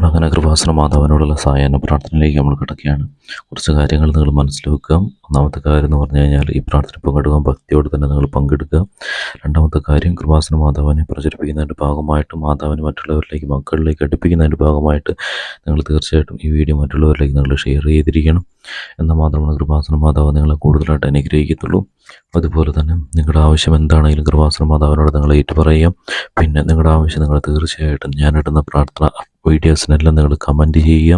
അങ്ങനെ കൃപാസന മാതാവിനോടുള്ള സായാഹ്ന പ്രാർത്ഥനയിലേക്ക് നമ്മൾ കിടക്കുകയാണ്. കുറച്ച് കാര്യങ്ങൾ നിങ്ങൾ മനസ്സിൽ വെക്കുക. ഒന്നാമത്തെ കാര്യം എന്ന് പറഞ്ഞു കഴിഞ്ഞാൽ ഈ പ്രാർത്ഥന പങ്കെടുക്കാൻ ഭക്തിയോട് തന്നെ നിങ്ങൾ പങ്കെടുക്കുക. രണ്ടാമത്തെ കാര്യം, കൃപാസന മാതാവിനെ പ്രചരിപ്പിക്കുന്നതിൻ്റെ ഭാഗമായിട്ട്, മാതാവിനെ മറ്റുള്ളവരിലേക്ക്, മക്കളിലേക്ക് അടുപ്പിക്കുന്നതിൻ്റെ ഭാഗമായിട്ട് നിങ്ങൾ തീർച്ചയായിട്ടും ഈ വീഡിയോ മറ്റുള്ളവരിലേക്ക് നിങ്ങൾ ഷെയർ ചെയ്തിരിക്കണം. എന്നാൽ മാത്രമാണ് കൃപാസന മാതാവ് നിങ്ങളെ കൂടുതലായിട്ട് അനുഗ്രഹിക്കത്തുള്ളൂ. അതുപോലെ തന്നെ നിങ്ങളുടെ ആവശ്യം എന്താണെങ്കിലും കൃപാസന മാതാവിനോട് നിങ്ങൾ ഏറ്റുപറയുക. പിന്നെ നിങ്ങളുടെ ആവശ്യം നിങ്ങൾ തീർച്ചയായിട്ടും ഞാനിടുന്ന പ്രാർത്ഥന വീഡിയോസിനെല്ലാം നിങ്ങൾ കമൻറ്റ് ചെയ്യുക.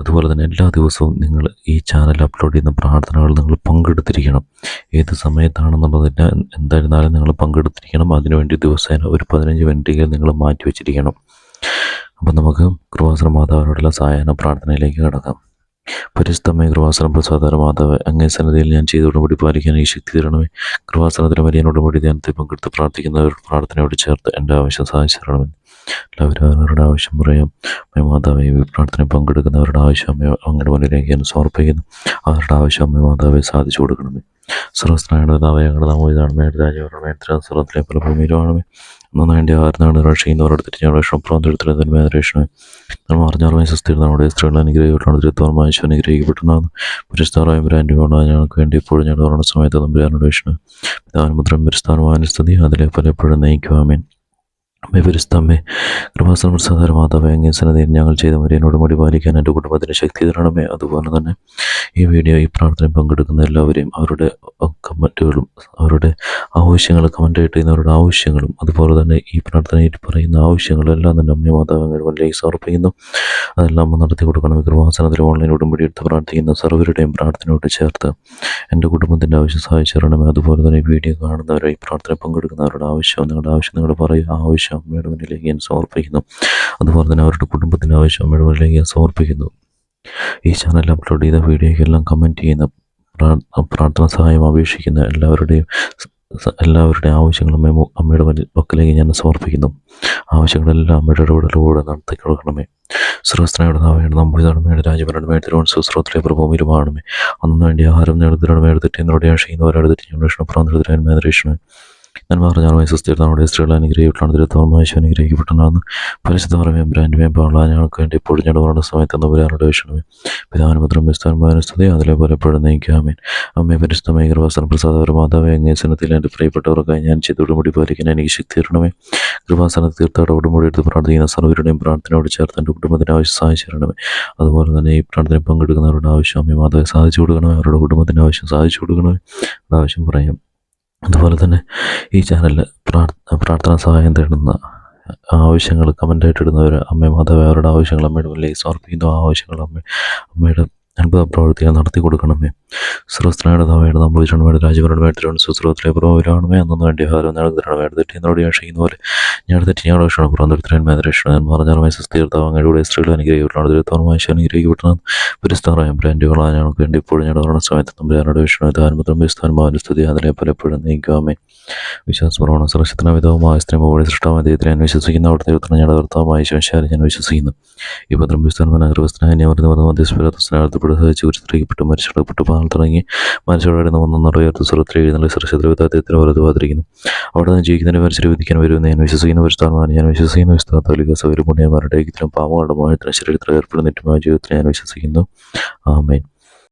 അതുപോലെ തന്നെ എല്ലാ ദിവസവും നിങ്ങൾ ഈ ചാനൽ അപ്ലോഡ് ചെയ്യുന്ന പ്രാർത്ഥനകൾ നിങ്ങൾ പങ്കെടുത്തിരിക്കണം. ഏത് സമയത്താണെന്നുള്ളതില്ല, എന്തായിരുന്നാലും നിങ്ങൾ പങ്കെടുത്തിരിക്കണം. അതിനുവേണ്ടി ദിവസേന ഒരു 15 മിനിറ്റ് നിങ്ങൾ മാറ്റി വെച്ചിരിക്കണം. അപ്പം നമുക്ക് കൃപാസന മാതാവിനോടുള്ള സായാഹ്ന പ്രാർത്ഥനയിലേക്ക് കടക്കാം. പരിശുദ്ധമേ കൃപാസന പ്രസാദ മാതാവ്, അങ്ങേ സന്നിധിയിൽ ഞാൻ ചെയ്ത ഉടമ്പടി പാലിക്കാൻ ഈ ശക്തി തരണമേ. കൃപാസനത്തിലെ വലിയ ഉടമ്പടി ധ്യാനത്തിൽ പങ്കെടുത്ത് പ്രാർത്ഥിക്കുന്നവർ പ്രാർത്ഥനയോട് ചേർത്ത് എൻ്റെ ആവശ്യം സാധിച്ചു തരണമേ. എല്ലാവരും അവരുടെ ആവശ്യം പറയാം. അമ്മ മാതാവെ, ഈ പ്രാർത്ഥനയിൽ പങ്കെടുക്കുന്നവരുടെ ആവശ്യം അങ്ങയുടെ മുന്നിലേക്ക് ഞാൻ സമർപ്പിക്കുന്നു. അവരുടെ ആവശ്യം അമ്മ മാതാവെ സാധിച്ചു കൊടുക്കണമേ. സർവസ്നായുടെ പിതാവേ, ഞങ്ങളുടെ നാമം ഇതാണമേ. രാജ്യവരണമേ, സർവത്തിലെ പല ഭൂമിയിലുമാണമേ. ഒന്നും വേണ്ടി ആർന്നാണ് രക്ഷയുന്നവരോട് തിരിഞ്ഞ പ്രബന്ധത്തിലെ രക്ഷണമേ. നമ്മൾ അറിഞ്ഞാറുമായി സുസ്ഥിരത നമ്മുടെ സ്ത്രീകൾ അനുഗ്രഹിക്കപ്പെട്ടാണ്. തിരുത്തോർമായ ഈശോ അനുഗ്രഹിക്കപ്പെട്ടുണ്ടാകുന്നു. പുരസ്താറായ ബ്രാൻഡുകളാണ് ഞങ്ങൾക്ക് വേണ്ടി ഇപ്പോഴും ഞങ്ങളുടെ ഓരണ സമയത്ത് തമ്പുരാനോട് രക്ഷണമേ. പിതാവിനും പരിസ്ഥാനമായ സ്തുതി അതിലെ പലപ്പോഴും നയിക്കുവാമേൻ. അമ്മേ പരിശുദ്ധമ്മേ, കൃപാസന പ്രസാദ മാതാവേ, അങ്ങേ സന്നിധിയിൽ ഞങ്ങൾ ചെയ്ത മരിയനോട് മടി പാലിക്കാൻ എൻ്റെ കുടുംബത്തിന് ശക്തി തരണമേ. അതുപോലെ തന്നെ ഈ വീഡിയോ, ഈ പ്രാർത്ഥനയിൽ പങ്കെടുക്കുന്ന എല്ലാവരെയും അവരുടെ കമൻറ്റുകളും അവരുടെ ആവശ്യങ്ങൾ കമൻറ്റായിട്ട് ചെയ്യുന്നവരുടെ ആവശ്യങ്ങളും അതുപോലെ തന്നെ ഈ പ്രാർത്ഥനയിൽ പറയുന്ന ആവശ്യങ്ങളെല്ലാം തന്നെ അമ്മ മാതാവ് അങ്ങയുടെ മുന്നിലേക്ക് സമർപ്പിക്കുന്നു. അതെല്ലാം നടത്തി കൊടുക്കണം. കൃപാസനത്തിൽ ഓൺലൈൻ ഉടമ്പടി എടുത്ത് പ്രാർത്ഥിക്കുന്ന സർവരുടെയും പ്രാർത്ഥനയോട് ചേർത്ത് എൻ്റെ കുടുംബത്തിൻ്റെ ആവശ്യം സഹായിച്ചു തരണമേ. അതുപോലെ തന്നെ ഈ വീഡിയോ കാണുന്നവരെ, ഈ പ്രാർത്ഥനയിൽ പങ്കെടുക്കുന്നവരുടെ ആവശ്യം, നിങ്ങളുടെ ആവശ്യം നിങ്ങൾ പറയുക. ആവശ്യം അമ്മയുടെ മുന്നിലേക്ക് ഞാൻ സമർപ്പിക്കുന്നു. അതുപോലെ തന്നെ അവരുടെ കുടുംബത്തിൻ്റെ ആവശ്യം അമ്മയുടെ മുന്നിലേക്ക് ഞാൻ സമർപ്പിക്കുന്നു. ഈ ചാനൽ അപ്ലോഡ് ചെയ്ത വീഡിയോയ്ക്കെല്ലാം കമൻറ്റ് ചെയ്യുന്ന, പ്രാർത്ഥന സഹായം അപേക്ഷിക്കുന്ന എല്ലാവരുടെയും ആവശ്യങ്ങളും അമ്മയുടെ പക്കലേക്ക് ഞാൻ സമർപ്പിക്കുന്നു. ആവശ്യങ്ങളെല്ലാം അമ്മയുടെ ഇടപെടലോടെ നടത്തി കൊടുക്കണമേ. സർവസ്ത്രയുടെ നാവയുടെ നമ്പൂതിരണമേ. രാജഭരണമേ. തിരുവനന്തപുരത്തിലെ പ്രഭൂമിരുമാണമേ. അന്നു വേണ്ടി ആഹാരം നേടുന്നവരുടെ മേടുതെറ്റിനോടെ ആശയിക്കുന്നവരുടെ തെറ്റിനോട് ഞാൻ പറഞ്ഞാൽ സുസ്ഥിരത നമ്മുടെ സ്ത്രീകൾ അനുഗ്രഹിക്കപ്പെട്ടാണ്. തിരുത്തോർമായ ഈശോ അനുഗ്രഹിക്കപ്പെട്ടാണ്. പരിശുദ്ധ പറമേ ബ്രാൻഡുമേ പാള ഞങ്ങൾക്ക് വേണ്ടി എപ്പോഴും ഞങ്ങളുടെ സമയത്ത് നമ്പുരാനോട് രക്ഷണമേ. പിതാവിനും പരിശുദ്ധാത്മാവിനും സ്തുതി അതിലെ പലപ്പോഴും നയിക്കാമേൻ. അമ്മേ പരിശുദ്ധമേ കൃപാസന പ്രസാദ മാതാവേ, അങ്ങേ സന്നദ്ധത്തിൽ എൻ്റെ പ്രിയപ്പെട്ടവർക്കായി ഞാൻ ചെയ്ത ഉടമ്പടി പാലിക്കാൻ എനിക്ക് ശക്തി തരണമേ. കൃപാസന തീർത്ഥാട ഉടമ്പടി എടുത്ത് പ്രാർത്ഥിക്കുന്ന സർവരുടെയും പ്രാർത്ഥനയോട് ചേർത്ത് എൻ്റെ കുടുംബത്തിൻ്റെ ആവശ്യം സാധിച്ചു തരണമേ. അതുപോലെ തന്നെ ഈ പ്രാർത്ഥനയിൽ പങ്കെടുക്കുന്നവരുടെ ആവശ്യം അമ്മ മാതാവെ സാധിച്ചു കൊടുക്കണമേ. അവരുടെ കുടുംബത്തിൻ്റെ ആവശ്യം സാധിച്ചു കൊടുക്കണമേ. ആവശ്യം പറയാം. അതുപോലെ തന്നെ ഈ ചാനലിൽ പ്രാർത്ഥന സഹായം തേടുന്ന ആവശ്യങ്ങൾ കമൻ്റായിട്ട് ഇടുന്നവർ അമ്മ മാതാവ് അവരുടെ ആവശ്യങ്ങൾ അമ്മയുടെ മുന്നിലേക്ക് സമർപ്പിക്കുന്ന ആവശ്യങ്ങൾ അമ്മയുടെ അത്ഭുത പ്രവർത്തികൾ നടത്തി കൊടുക്കണമേ. സർവസ്ത്രയുടെ താവയുടെ നമ്പൂതിരണമേ. രാജഭരണമേ. തിരുവനന്തപുരത്തിലെ പുറവിലാണമേ. അന്നു വേണ്ടി ആഹാരം നേടുന്നവരുടെ തെറ്റിനോട് ഞാൻ ചെയ്യുന്ന പോലെ ഞങ്ങളുടെ തെറ്റി ഞങ്ങളുടെ രക്ഷണം പുറന്തരത്തിന്മേ രക്ഷണം. ഞാൻ പറഞ്ഞാൽ സുസ്ഥിരത അങ്ങയുടെ സ്ത്രീകൾ അനുഗ്രഹിക്കപ്പെട്ടാണ്. തിരുത്തോർമായ ഈശോ അനുഗ്രഹിക്കപ്പെട്ടാണ്. പുരസ്താറായ ബ്രാൻഡുകളാണ് ഞങ്ങൾക്ക് വേണ്ടി ഇപ്പോഴും ഞങ്ങളുടെ ഓരണ സമയത്ത് തമ്പുരാനോട് രക്ഷണം. താൻമുദ്രം സ്തുതി അതിലെ പലപ്പോഴും നയിക്കാമേ. വിശ്വാസപൂർവ്വം സുരക്ഷിതന വിധവുമായ സ്ത്രീമോടെ സൃഷ്ടാമായ ദൈവത്തിൽ ഞാൻ വിശ്വസിക്കുന്ന അവിടെ ദൈവത്തിന് ഞങ്ങളുടെ കർത്താവായ ഈശോമിശിഹായിൽ ഞാൻ വിശ്വസിക്കുന്നു. ഈ പത്രം ചിത്രീക്കപ്പെട്ടു മരിച്ചടക്കപ്പെട്ടു പാൽ തുടങ്ങി മരിച്ചവരുടെ ഉയർത്ത് സ്വരത്തിൽ എഴുതുന്ന സുരക്ഷിത വിധത്തിൽ വലുതുവാതിരിക്കുന്നു. അവിടെ നിന്ന് ജീവിക്കുന്നതിന് വരച്ച് വിധിക്കാൻ വരുമെന്ന് ഞാൻ വിശ്വസിക്കുന്ന പരിസ്ഥാനമാണ്. ഞാൻ വിശ്വസിക്കുന്ന വിസ്താരത്തോലിക സൗകര്യമുണ്ണിയന്മാരുടെ ഐക്യത്തിലും പാവങ്ങളുടെ മോഹത്തിനും ശരീരത്തിൽ ഏർപ്പെടുന്ന നിത്യമായ ജീവിതത്തിൽ ഞാൻ വിശ്വസിക്കുന്നു. ആമേൻ.